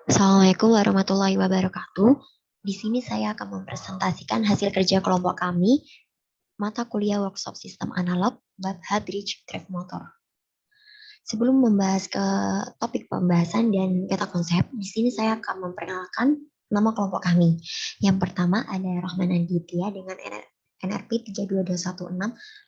Assalamualaikum warahmatullahi wabarakatuh. Di sini saya akan mempresentasikan hasil kerja kelompok kami, mata kuliah workshop sistem analog, bab hard bridge drive motor. Sebelum membahas ke topik pembahasan dan peta konsep, di sini saya akan memperkenalkan nama kelompok kami. Yang pertama ada Rahman Aditya dengan NRP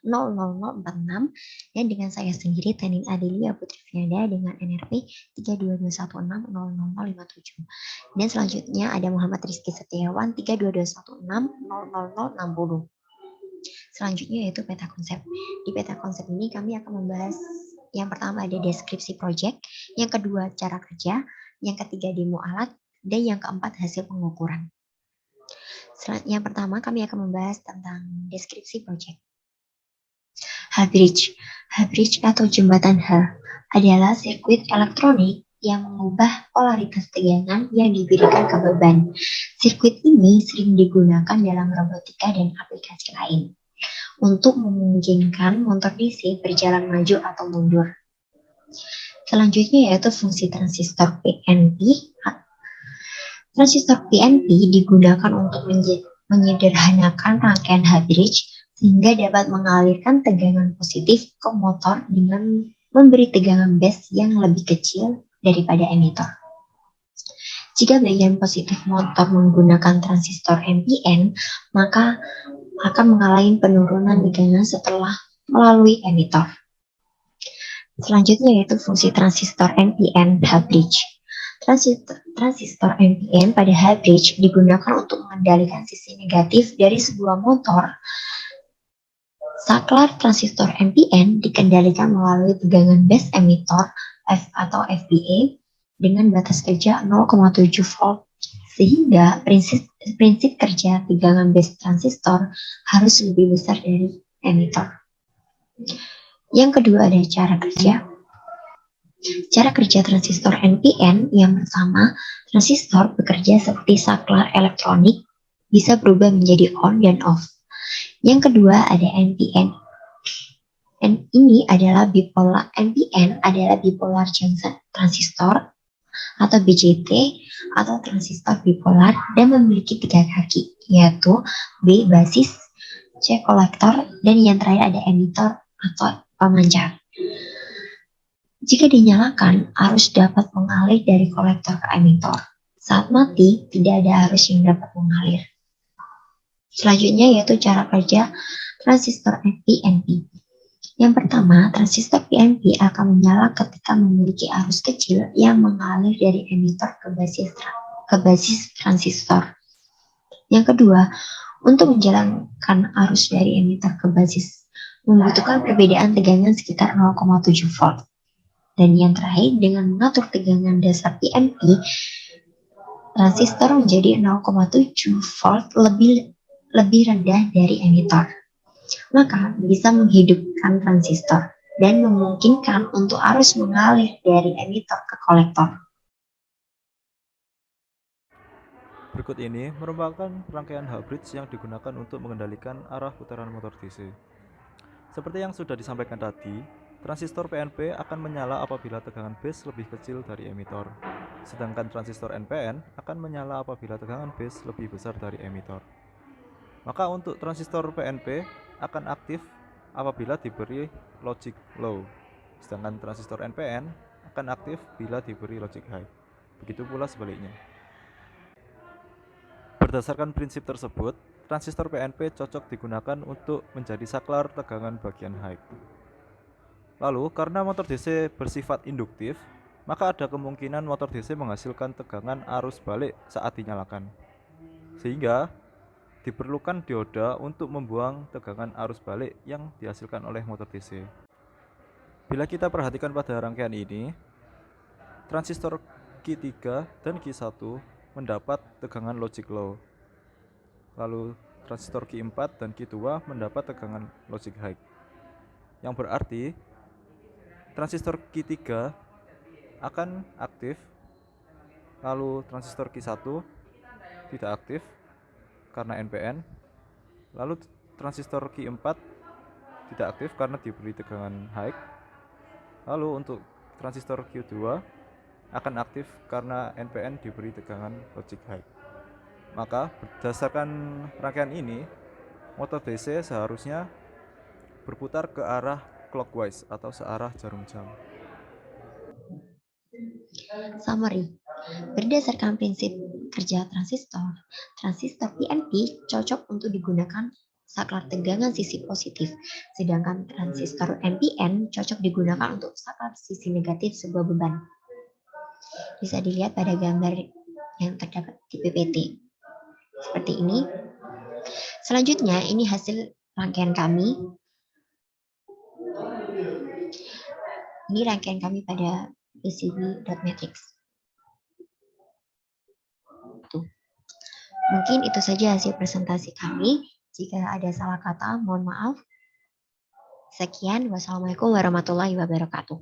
32216000046 dan dengan saya sendiri Tenin Adelia Putri Fianda dengan NRP 32216000057. Dan selanjutnya ada Muhammad Rizky Setiawan 322160060. Selanjutnya yaitu peta konsep. Di peta konsep ini kami akan membahas yang pertama ada deskripsi project, yang kedua cara kerja, yang ketiga demo alat, dan yang keempat hasil pengukuran. Yang pertama kami akan membahas tentang deskripsi project. H-bridge. H-bridge atau jembatan H adalah sirkuit elektronik yang mengubah polaritas tegangan yang diberikan ke beban. Sirkuit ini sering digunakan dalam robotika dan aplikasi lain untuk memungkinkan motor DC berjalan maju atau mundur. Selanjutnya yaitu fungsi transistor PNP. Transistor PNP digunakan untuk menyederhanakan rangkaian H-bridge sehingga dapat mengalirkan tegangan positif ke motor dengan memberi tegangan base yang lebih kecil daripada emitor. Jika bagian positif motor menggunakan transistor NPN, maka akan mengalami penurunan tegangan setelah melalui emitor. Selanjutnya yaitu fungsi transistor NPN H-bridge. Transistor NPN pada H-bridge digunakan untuk mengendalikan sisi negatif dari sebuah motor. Saklar transistor NPN dikendalikan melalui tegangan base emitor F atau FBA dengan batas kerja 0,7 volt, sehingga prinsip kerja tegangan base transistor harus lebih besar dari emitor. Yang kedua ada cara kerja. Cara kerja transistor NPN yang pertama, transistor bekerja seperti saklar elektronik, bisa berubah menjadi on dan off. Yang kedua ada NPN. NPN adalah bipolar junction transistor atau BJT atau transistor bipolar dan memiliki 3 kaki, yaitu B basis, C kolektor, dan yang terakhir ada emitor atau pemancar. Jika dinyalakan, arus dapat mengalir dari kolektor ke emitor. Saat mati, tidak ada arus yang dapat mengalir. Selanjutnya yaitu cara kerja transistor PNP. Yang pertama, transistor PNP akan menyala ketika memiliki arus kecil yang mengalir dari emitor ke basis transistor. Yang kedua, untuk menjalankan arus dari emitor ke basis membutuhkan perbedaan tegangan sekitar 0,7 volt. Dan yang terakhir, dengan mengatur tegangan dasar PNP, transistor menjadi 0,7 volt lebih rendah dari emitor. Maka bisa menghidupkan transistor dan memungkinkan untuk arus mengalir dari emitor ke kolektor. Berikut ini merupakan rangkaian H-bridge yang digunakan untuk mengendalikan arah putaran motor DC. Seperti yang sudah disampaikan tadi, transistor PNP akan menyala apabila tegangan base lebih kecil dari emitor, sedangkan transistor NPN akan menyala apabila tegangan base lebih besar dari emitor. Maka untuk transistor PNP akan aktif apabila diberi logic low, sedangkan transistor NPN akan aktif bila diberi logic high. Begitu pula sebaliknya. Berdasarkan prinsip tersebut, transistor PNP cocok digunakan untuk menjadi saklar tegangan bagian high. Lalu, karena motor DC bersifat induktif, maka ada kemungkinan motor DC menghasilkan tegangan arus balik saat dinyalakan. Sehingga diperlukan dioda untuk membuang tegangan arus balik yang dihasilkan oleh motor DC. Bila kita perhatikan pada rangkaian ini, transistor Q3 dan Q1 mendapat tegangan logic low. Lalu transistor Q4 dan Q2 mendapat tegangan logic high. Yang berarti transistor Q3 akan aktif, lalu transistor Q1 tidak aktif karena NPN, lalu transistor Q4 tidak aktif karena diberi tegangan high, lalu untuk transistor Q2 akan aktif karena NPN diberi tegangan logic high. Maka berdasarkan rangkaian ini, motor DC seharusnya berputar ke arah clockwise atau searah jarum jam. Summary. Berdasarkan prinsip kerja transistor, transistor PNP cocok untuk digunakan saklar tegangan sisi positif, sedangkan transistor NPN cocok digunakan untuk saklar sisi negatif sebuah beban. Bisa dilihat pada gambar yang terdapat di PPT. Seperti ini. Selanjutnya, ini hasil rangkaian kami. Ini rangkaian kami pada PCB.matrix. Mungkin itu saja hasil presentasi kami. Jika ada salah kata, mohon maaf. Sekian, wassalamualaikum warahmatullahi wabarakatuh.